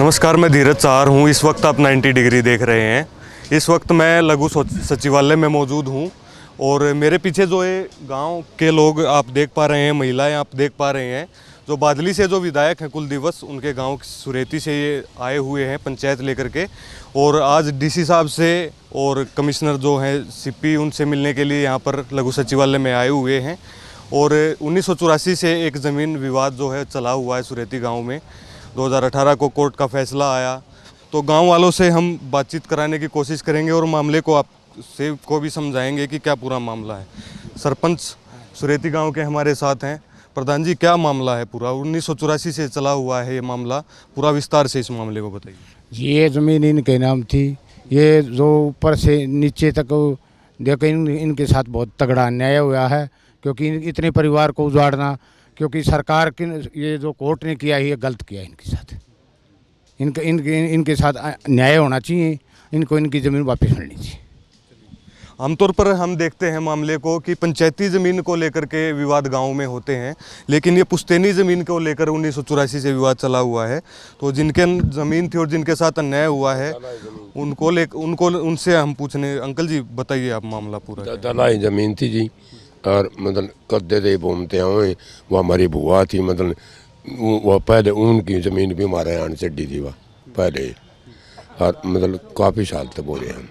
नमस्कार, मैं धीरज चार हूँ। इस वक्त आप 90 डिग्री देख रहे हैं। इस वक्त मैं लघु सचिवालय में मौजूद हूँ और मेरे पीछे जो है गांव के लोग आप देख पा रहे हैं, महिलाएं आप देख पा रहे हैं। जो बादली से जो विधायक हैं कुलदिवस, उनके गांव सुरेती से ये आए हुए हैं पंचायत लेकर के, और आज डीसी साहब से और कमिश्नर जो हैं सीपी, उनसे मिलने के लिए यहाँ पर लघु सचिवालय में आए हुए हैं। और 1984 से एक ज़मीन विवाद जो है चला हुआ है सुरेती गाँव में। 2018 को कोर्ट का फैसला आया, तो गांव वालों से हम बातचीत कराने की कोशिश करेंगे और मामले को आप से को भी समझाएंगे कि क्या पूरा मामला है। सरपंच सुरेती गांव के हमारे साथ हैं। प्रधान जी, क्या मामला है पूरा? 1984 से चला हुआ है ये मामला, पूरा विस्तार से इस मामले को बताइए। ये ज़मीन इनके नाम थी। ये जो ऊपर से नीचे तक देखो, इनके साथ बहुत तगड़ा अन्याय हुआ है, क्योंकि इतने परिवार को उजाड़ना, क्योंकि सरकार की ये जो कोर्ट ने किया है ये गलत किया है इनके साथ। इनके साथ न्याय होना चाहिए, इनको इनकी ज़मीन वापस मिलनी चाहिए। आमतौर पर हम देखते हैं मामले को कि पंचायती ज़मीन को लेकर के विवाद गांव में होते हैं, लेकिन ये पुश्तैनी ज़मीन को लेकर 1984 से विवाद चला हुआ है। तो जिनके ज़मीन थी और जिनके साथ अन्याय हुआ है उनको उनसे हम पूछने। अंकल जी बताइए आप मामला पूरा। दलाई ज़मीन थी जी, और मतलब कद्दे दे बोमते हुए वो हमारी बुआ थी। मतलब वो पहले उनकी ज़मीन भी हमारे यहाँ चढ़ी थी वह पहले, और मतलब काफ़ी साल तक बोले हम।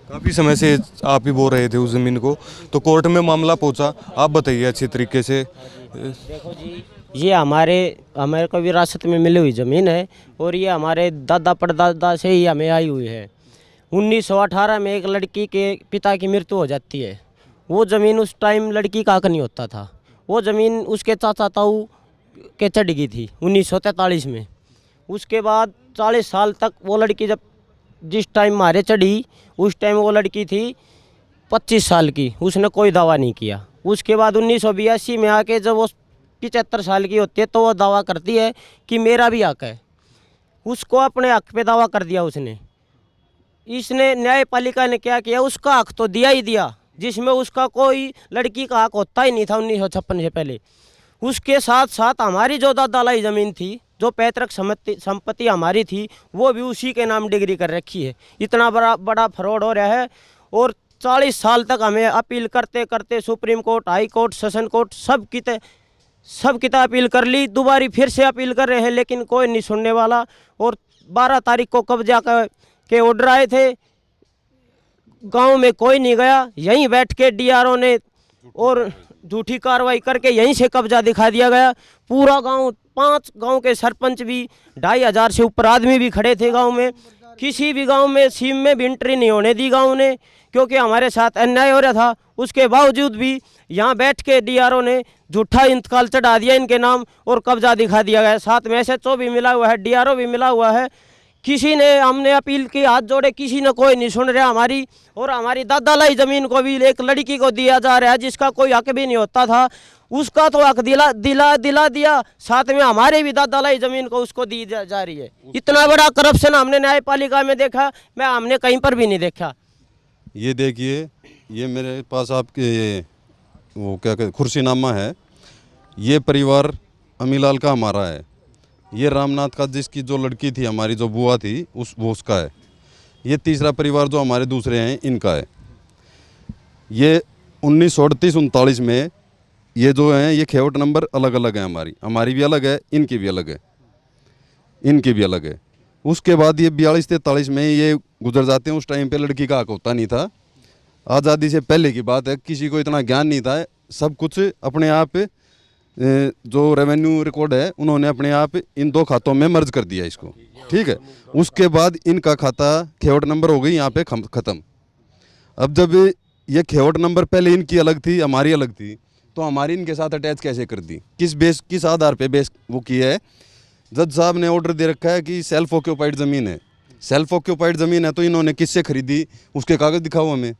काफ़ी समय से आप ही बोल रहे थे उस ज़मीन को, तो कोर्ट में मामला पहुंचा। आप बताइए अच्छी तरीके से। देखो जी, ये हमारे को विरासत में मिली हुई ज़मीन है और ये हमारे दादा परदादा से ही हमें आई हुई है। 1918 में एक लड़की के पिता की मृत्यु हो जाती है। वो ज़मीन उस टाइम लड़की का हक नहीं होता था। वो ज़मीन उसके चाचा ताऊ के चढ़ गई थी 1943 में। उसके बाद 40 साल तक वो लड़की जब जिस टाइम मारे चढ़ी, उस टाइम वो लड़की थी 25 साल की। उसने कोई दावा नहीं किया। उसके बाद 1982 में आके जब वो 75 साल की होती है तो वो दावा करती है कि मेरा भी हक है। उसको अपने हक पे दावा कर दिया उसने। इसने न्यायपालिका ने क्या किया, उसका हक तो दिया ही दिया, जिसमें उसका कोई लड़की का हक होता ही नहीं था 1956 से पहले। उसके साथ साथ हमारी जो दादालाई ज़मीन थी, जो पैतृक संपत्ति हमारी थी, वो भी उसी के नाम डिग्री कर रखी है। इतना बड़ा फ्रॉड हो रहा है। और 40 साल तक हमें अपील करते करते supreme court, high court, session court सब की अपील कर ली। दोबारा फिर से अपील कर रहे हैं, लेकिन कोई नहीं सुनने वाला। और 12 तारीख को कब्जा के ऑर्डर आए थे, गांव में कोई नहीं गया। यहीं बैठ के डीआरओ ने और झूठी कार्रवाई करके यहीं से कब्जा दिखा दिया गया। पूरा गांव, 5 गांव के सरपंच भी, 2500 से ऊपर आदमी भी खड़े थे गांव में। किसी भी गांव में सीम में भी एंट्री नहीं होने दी गांव ने, क्योंकि हमारे साथ अन्याय हो रहा था। उसके बावजूद भी यहाँ बैठ के डीआरओ ने झूठा इंतकाल चढ़ा दिया इनके नाम और कब्जा दिखा दिया गया। साथ में एसएचओ भी मिला हुआ है, डीआरओ भी मिला हुआ है। किसी ने, हमने अपील की, हाथ जोड़े, किसी ने कोई नहीं सुन रहा हमारी। और हमारी दादालाई ज़मीन को भी एक लड़की को दिया जा रहा है जिसका कोई हक भी नहीं होता था। उसका तो हक दिला दिया, साथ में हमारे भी दादालाई ज़मीन को उसको दी जा रही है। इतना बड़ा करप्शन हमने न्यायपालिका में देखा, हमने कहीं पर भी नहीं देखा। ये देखिए, ये मेरे पास आपके वो क्या कहते खुर्शीनामा है। ये परिवार अमीलाल का हमारा है। ये रामनाथ का, जिसकी जो लड़की थी हमारी, जो बुआ थी, वो उसका है। ये तीसरा परिवार जो हमारे दूसरे हैं, इनका है। ये 1938-39 में ये जो हैं, ये खेवट नंबर अलग अलग है। हमारी भी अलग है, इनकी भी अलग है, इनकी भी अलग है। उसके बाद ये 42-43 में ये गुजर जाते हैं। उस टाइम पे लड़की का हक होता नहीं था। आज़ादी से पहले की बात है, किसी को इतना ज्ञान नहीं था। सब कुछ अपने आप, जो रेवेन्यू रिकॉर्ड है, उन्होंने अपने आप इन 2 खातों में मर्ज कर दिया इसको, ठीक है। उसके बाद इनका खाता खेवट नंबर हो गई यहाँ पे ख़त्म। अब जब ये खेवट नंबर पहले इनकी अलग थी, हमारी अलग थी, तो हमारी इनके साथ अटैच कैसे कर दी? किस आधार पे बेस वो की है? जज साहब ने ऑर्डर दे रखा है कि सेल्फ ऑक्यूपाइड ज़मीन है। सेल्फ ऑक्यूपाइड ज़मीन है तो इन्होंने किससे खरीदी, उसके कागज़ दिखाओ हमें।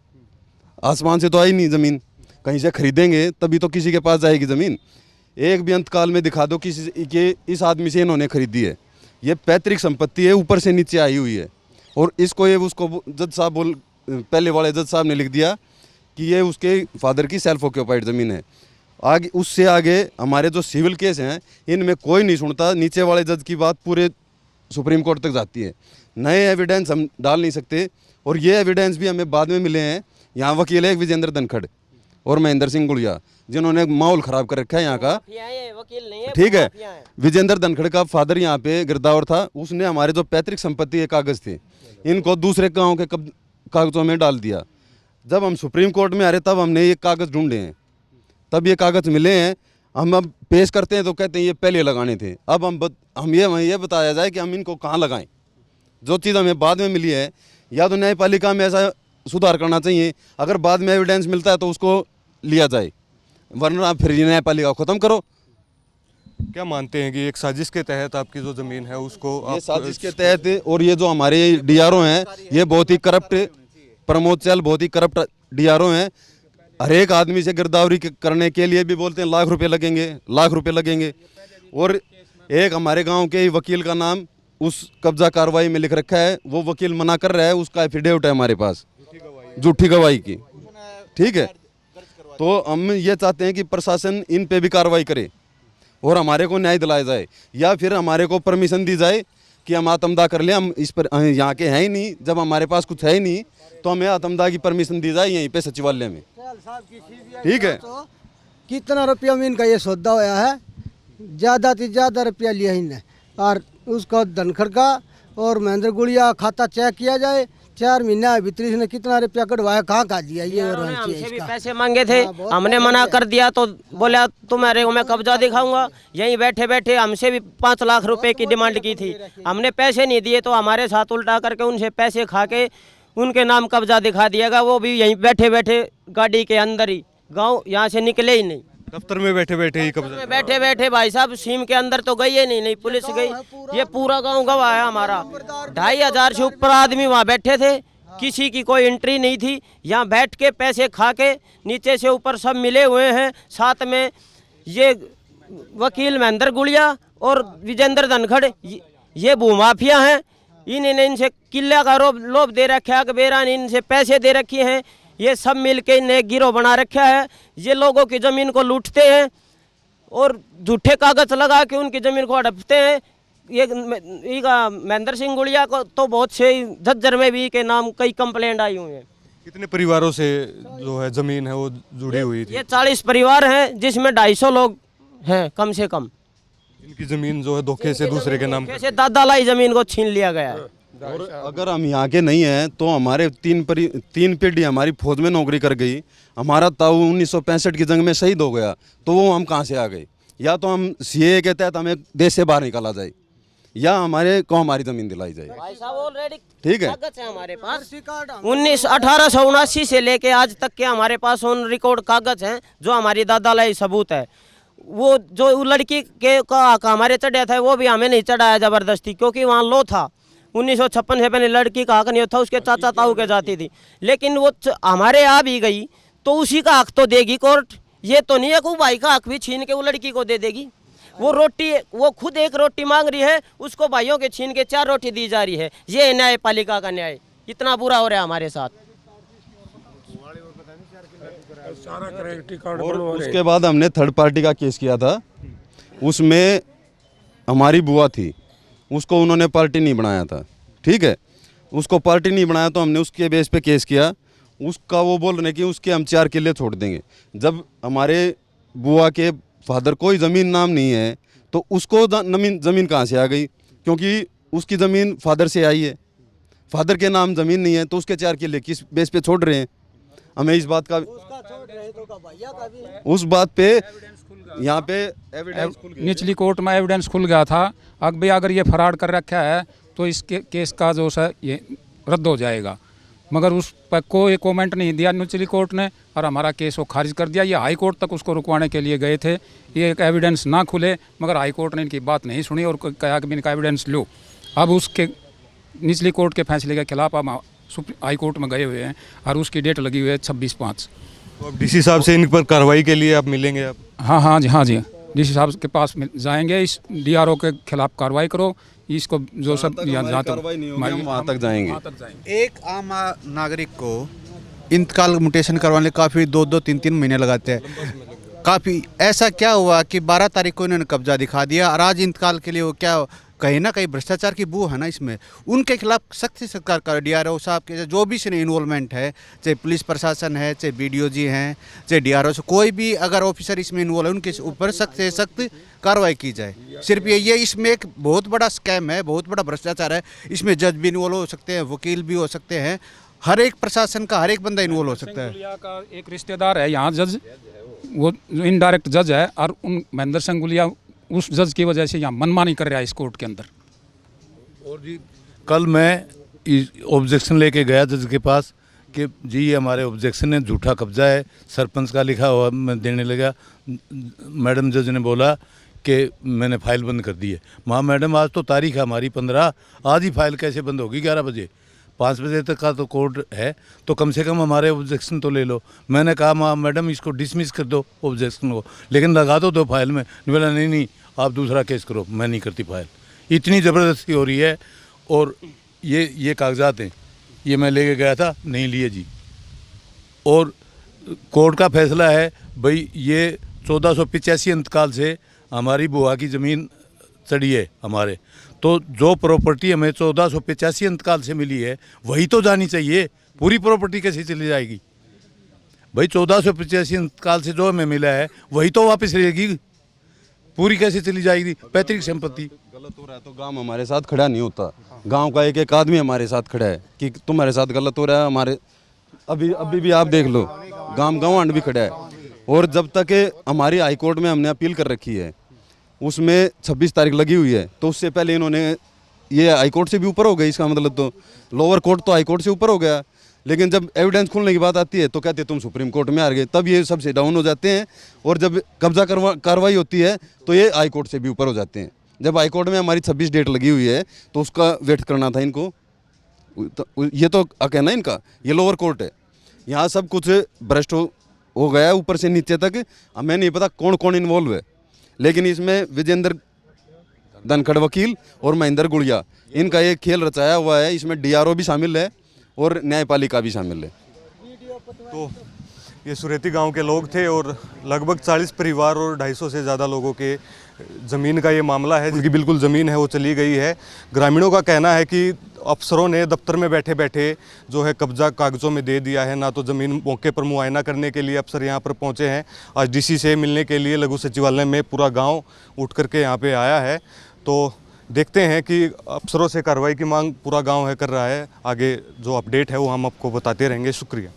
आसमान से तो आई नहीं ज़मीन, कहीं से खरीदेंगे तभी तो किसी के पास जाएगी ज़मीन। एक भी अंतकाल में दिखा दो किसी के इस आदमी से इन्होंने खरीदी है। ये पैतृक संपत्ति है, ऊपर से नीचे आई हुई है। और इसको ये उसको जज साहब पहले वाले जज साहब ने लिख दिया कि ये उसके फादर की सेल्फ ऑक्यूपाइड ज़मीन है। आगे उससे आगे हमारे जो सिविल केस हैं, इनमें कोई नहीं सुनता। नीचे वाले जज की बात पूरे सुप्रीम कोर्ट तक जाती है। नए एविडेंस हम डाल नहीं सकते, और ये एविडेंस भी हमें बाद में मिले हैं। यहाँ वकील है विजेंद्र धनखड़ और महेंद्र सिंह गुड़िया, जिन्होंने माहौल ख़राब कर रखा है यहाँ का। वकील नहीं है, ठीक है, विजेंद्र धनखड़ का फादर यहाँ पे गिरदावर था, उसने हमारे जो पैतृक संपत्ति के कागज़ थे इनको दूसरे गाँव के कागज़ों में डाल दिया। जब हम सुप्रीम कोर्ट में आ रहे तब हमने ये कागज़ ढूंढे हैं, तब ये कागज़ मिले हैं। हम अब पेश करते हैं तो कहते हैं ये पहले लगाने थे। अब हम ये बताया जाए कि हम इनको कहाँ लगाएं। जो चीज़ हमें बाद में मिली है, या तो न्यायपालिका में ऐसा सुधार करना चाहिए, अगर बाद में एविडेंस मिलता है तो उसको लिया जाए, वरना फिर न्यायपालिका ख़त्म करो। क्या मानते हैं कि एक साजिश के तहत आपकी जो ज़मीन है उसको ये साजिश के तहत, और ये जो हमारे डीआरओ हैं ये बहुत ही करप्ट, प्रमोद चहल बहुत ही करप्ट डीआरओ हैं। हर एक आदमी से गिरदावरी करने के लिए भी बोलते हैं लाख रुपए लगेंगे। और एक हमारे गांव के ही वकील का नाम उस कब्जा कार्रवाई में लिख रखा है, वो वकील मना कर रहा है, उसका एफिडेविट है हमारे पास झूठी गवाही की। ठीक है, तो हम ये चाहते हैं कि प्रशासन इन पे भी कार्रवाई करे और हमारे को न्याय दिलाया जाए, या फिर हमारे को परमिशन दी जाए कि हम आत्मदाह कर लें। हम इस पर यहाँ के हैं ही नहीं, जब हमारे पास कुछ है ही नहीं तो हमें आत्मदाह की परमिशन दी जाए यहीं पे सचिवालय में। ठीक है, कितना रुपया में इनका ये सौदा होया है, ज़्यादा से ज़्यादा रुपया लिया इनने। और उसका धनखड़ का और महेंद्र गुड़िया खाता चेक किया जाए, 4 महीना भीतर इसने कितना रुपया कटवाया, कहाँ का दिया ये। हमसे भी पैसे मांगे थे, हमने मना कर दिया तो बोला तुम्हारे को मैं कब्जा दिखाऊंगा। यहीं बैठे बैठे हमसे भी 5 लाख रुपए की डिमांड की थी, हमने पैसे नहीं दिए तो हमारे साथ उल्टा करके उनसे पैसे खा के उनके नाम कब्जा दिखा दिएगा। वो भी यहीं बैठे बैठे गाड़ी के अंदर ही, गाँव यहाँ से निकले ही नहीं। दफ्तर में बैठे बैठे ही कब्जा, बैठे बैठे भाई साहब सीम के अंदर तो गई ही नहीं पुलिस गई। ये पूरा गांव गवाह है हमारा। 2500 से ऊपर आदमी वहाँ बैठे थे, किसी की कोई एंट्री नहीं थी। यहाँ बैठ के पैसे खा के नीचे से ऊपर सब मिले हुए हैं। साथ में ये वकील महेंद्र गुड़िया और विजेंद्र धनखड़ ये भूमाफिया हैं। इन्होंने इनसे किला का लोभ दे रखा है, अकबेरा ने इनसे पैसे दे रखे हैं। ये सब मिलके इन्हें एक गिरोह बना रखा है। ये लोगों की ज़मीन को लूटते हैं और झूठे कागज लगा के उनकी ज़मीन को हड़पते हैं। ये महेंद्र सिंह गुड़िया को तो बहुत से झज्जर में भी के नाम कई कंप्लेंट आई हुई हैं। कितने परिवारों से जो है ज़मीन है वो जुड़ी हुई थी? ये 40 परिवार हैं, जिसमें 250 लोग हैं कम से कम। इनकी ज़मीन जो है धोखे से दूसरे के नाम कैसे दादा लाई ज़मीन को छीन लिया गया है। और अगर हम यहाँ के नहीं हैं तो हमारे 3 पीढ़ी हमारी फौज में नौकरी कर गई। हमारा ताऊ 1965 की जंग में शहीद हो गया, तो वो हम कहाँ से आ गए? या तो हम सीए के तहत हमें देश से बाहर निकाला जाए, या हमारे को हमारी ज़मीन दिलाई जाए। भाई साहब ऑलरेडी ठीक है, कागज है हमारे पास 1879 से लेके आज तक के हमारे पास ऑन रिकॉर्ड कागज हैं जो हमारी दादा लाई सबूत है। वो जो लड़की के का हमारे चढ़ा था वो भी हमें नहीं चढ़ाया ज़बरदस्ती, क्योंकि वहाँ लो था। 1956 से पहले लड़की का हक नहीं था, उसके चाचा ताऊ के जाती थी। लेकिन वो हमारे आ भी गई तो उसी का हक तो देगी कोर्ट। ये तो नहीं है कि भाई का हक भी छीन के वो लड़की को दे देगी। वो खुद एक रोटी मांग रही है, उसको भाइयों के छीन के 4 रोटी दी जा रही है। ये न्यायपालिका का न्याय कितना बुरा हो रहा है हमारे साथ। और उसके बाद हमने थर्ड पार्टी का केस किया था, उसमें हमारी बुआ थी, उसको उन्होंने पार्टी नहीं बनाया था। ठीक है, उसको पार्टी नहीं बनाया तो हमने उसके बेस पे केस किया। उसका वो बोल रहे कि उसके हम 4 किले छोड़ देंगे। जब हमारे बुआ के फादर कोई ज़मीन नाम नहीं है तो उसको ज़मीन कहाँ से आ गई? क्योंकि उसकी ज़मीन फादर से आई है, फादर के नाम ज़मीन नहीं है तो उसके 4 किले किस बेस पे छोड़ रहे हैं? हमें इस बात का उस बात पे यहाँ पे एविडेंस निचली कोर्ट में एविडेंस खुल गया था। अब भी अगर ये फराड कर रखा है तो इसके केस का जो है ये रद्द हो जाएगा, मगर उस पर कोई कमेंट नहीं दिया निचली कोर्ट ने और हमारा केस वो खारिज कर दिया। ये हाई कोर्ट तक उसको रुकवाने के लिए गए थे, ये एक एविडेंस ना खुले, मगर हाई कोर्ट ने इनकी बात नहीं सुनी और कहा कि इनका एविडेंस लो। अब उसके निचली कोर्ट के फैसले के खिलाफ हम हाई कोर्ट में गए हुए हैं और उसकी डेट लगी हुई है 26/5। तो अब डीसी साहब से इन पर कार्रवाई के लिए आप मिलेंगे? आप हाँ जी डीसी साहब के पास जाएंगे, इस डीआरओ के खिलाफ कार्रवाई करो, इसको जो सब कार्रवाई नहीं होगी वहाँ तक जाएंगे। एक आम नागरिक को इंतकाल म्यूटेशन करवाने काफ़ी 2-2, 3-3 महीने लगाते हैं। काफ़ी ऐसा क्या हुआ कि 12 तारीख को इन्होंने कब्जा दिखा दिया और आज इंतकाल के लिए वो क्या कहीं ना कहीं भ्रष्टाचार की बू है ना इसमें, उनके खिलाफ सख्त से सख्त कार्रवाई डीआरओ साहब के जो भी इसमें इन्वॉल्वमेंट है, चाहे पुलिस प्रशासन है, चाहे बीडीओ जी हैं, चाहे डीआरओ से कोई भी अगर ऑफिसर इसमें इन्वॉल्व है उनके ऊपर सख्त से सख्त कार्रवाई की जाए। सिर्फ ये इसमें एक बहुत बड़ा स्कैम है, बहुत बड़ा भ्रष्टाचार है। इसमें जज भी इन्वॉल्व हो सकते हैं, वकील भी हो सकते हैं, हर एक प्रशासन का हर एक बंदा इन्वॉल्व हो सकता है। गुलिया का एक रिश्तेदार है यहाँ जज, वो इनडायरेक्ट जज है, और उन महेंद्र सिंह गुलिया उस जज की वजह से यहाँ मनमानी कर रहा है इस कोर्ट के अंदर। और जी कल मैं ऑब्जेक्शन लेके गया जज के पास कि जी ये हमारे ऑब्जेक्शन है, झूठा कब्जा है, सरपंच का लिखा हुआ मैं देने लगा। मैडम जज ने बोला कि मैंने फाइल बंद कर दी है। माँ मैडम आज तो तारीख है हमारी 15, आज ही फाइल कैसे बंद होगी? 11 बजे, 5 बजे तक का तो कोर्ट है, तो कम से कम हमारे ऑब्जेक्शन तो ले लो। मैंने कहा माँ मैडम इसको डिसमिस कर दो ऑब्जेक्शन को, लेकिन लगा दो फाइल में। बोला नहीं आप दूसरा केस करो, मैं नहीं करती फाइल। इतनी ज़बरदस्ती हो रही है। और ये कागजात हैं, ये मैं लेके गया था, नहीं लिए जी। और कोर्ट का फैसला है भाई ये 1485 अंतकाल से हमारी बुआ की ज़मीन चढ़ी है हमारे, तो जो प्रॉपर्टी हमें 1485 अंतकाल से मिली है वही तो जानी चाहिए। पूरी प्रॉपर्टी कैसे चली जाएगी भाई? 1485 अंतकाल से जो हमें मिला है वही तो वापस रहेगी, पूरी कैसे चली जाएगी? पैतृक संपत्ति। गलत हो रहा है तो गांव हमारे साथ खड़ा नहीं होता, गांव का एक एक आदमी हमारे साथ खड़ा है कि तुम्हारे साथ गलत हो रहा है। हमारे अभी भी आप देख लो, गांव भी खड़ा है। और जब तक हमारी हाई कोर्ट में हमने अपील कर रखी है, उसमें 26 तारीख लगी हुई है, तो उससे पहले इन्होंने ये हाई कोर्ट से भी ऊपर हो गई। इसका मतलब तो लोअर कोर्ट तो हाई कोर्ट से ऊपर हो गया, लेकिन जब एविडेंस खुलने की बात आती है तो कहते हैं तुम सुप्रीम कोर्ट में हार गए। तब ये सबसे डाउन हो जाते हैं, और जब कब्जा कार्रवाई होती है तो ये हाई कोर्ट से भी ऊपर हो जाते हैं। जब हाई कोर्ट में हमारी 26 डेट लगी हुई है तो उसका वेट करना था इनको। तो ये तो कहना है इनका, ये लोअर कोर्ट है, यहाँ सब कुछ भ्रष्ट हो गया है ऊपर से नीचे तक। हमें नहीं पता कौन कौन इन्वॉल्व है, लेकिन इसमें विजेंद्र धनखड़ वकील और महेंद्र गुड़िया, इनका एक खेल रचाया हुआ है। इसमें डीआरओ भी शामिल है और न्यायपालिका भी शामिल है। तो ये सुरेती गांव के लोग थे और लगभग 40 परिवार और 250 से ज़्यादा लोगों के ज़मीन का ये मामला है, जिनकी बिल्कुल ज़मीन है वो चली गई है। ग्रामीणों का कहना है कि अफसरों ने दफ्तर में बैठे बैठे जो है कब्जा कागज़ों में दे दिया है, ना तो ज़मीन मौके पर मुआयना करने के लिए अफसर यहाँ पर पहुँचे हैं। आज डीसी से मिलने के लिए लघु सचिवालय में पूरा गाँव उठ करके यहाँ पर आया है। तो देखते हैं कि अफसरों से कार्रवाई की मांग पूरा गाँव है कर रहा है। आगे जो अपडेट है वो हम आपको बताते रहेंगे। शुक्रिया।